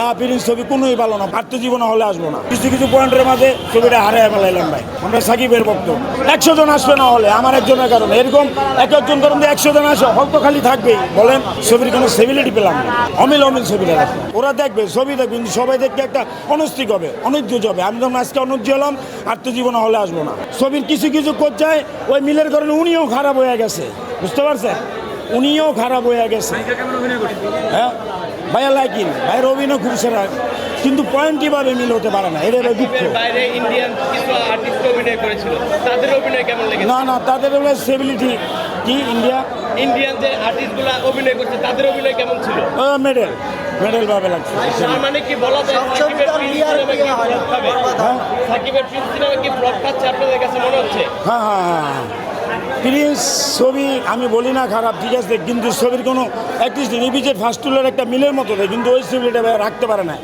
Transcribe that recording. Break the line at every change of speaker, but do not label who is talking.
না প্রিন্স ছবি কোনোই ভালো না, আত্মজীবনে হলে আসবো না। কিছু কিছু পয়েন্টের মাঝে ছবিটা হারিয়ে ফেলাইলাম ভাই। আমরা সাকিবের ভক্ত, 100 জন আসবে না হলে আমার একজনের কারণে, এরকম একজন কারণ 100 জন আসে হল তো খালি থাকবেই। বলেন ছবির কোনো সেভিলিটি পেলাম না, অমিল ছবিটা দেখবে, ওরা দেখবে ছবি দেখবে, কিন্তু সবাই দেখবে একটা অনস্তিক হবে, অনৈর্য হবে। আমি যখন আজকে অনৈর্য হলাম, আত্মজীবনে হলে আসবো না। ছবির কিছু কিছু করছে ওই মিলের কারণে উনিও খারাপ হয়ে গেছে, বুঝতে পারছেন, উনিও খারাপ হয়ে গেছে। হ্যাঁ ভাইয়া লাইকিন ভাইয়ের অভিনয় খুব সেরা, কিন্তু পয়েন্ট কিভাবে মিল হতে পারে না, এটা দুঃখ।
বাইরে ইন্ডিয়ান কিছু আর্টিস্ট অভিনয় করেছিল, তাদের অভিনয় কেমন লেগেছে?
না না, তাদের সেবিলিটি কি
ইন্ডিয়ান যে আর্টিস্টগুলো অভিনয় করছে তাদের অভিনয় কেমন ছিল?
মেডেল মেডেল ভাবে লাগছে।
তার মানে কি বলা যায় সাকিবের প্রিন্স সিনেমা কি ফ্লপ খাবে? সাকিবের প্রিন্স সিনেমা কি ফ্লপ খাচ্ছে আপনাদের কাছে মনে হচ্ছে?
হ্যাঁ হ্যাঁ হ্যাঁ, প্রিন্স ছবি আমি বলি না খারাপ, ঠিক আছে, কিন্তু ছবির কোনো অ্যাটলিস্ট রিভিজেড ফার্স্ট টুলের একটা মিলের মতো দেয়, কিন্তু ওই ছবিটা রাখতে পারে না।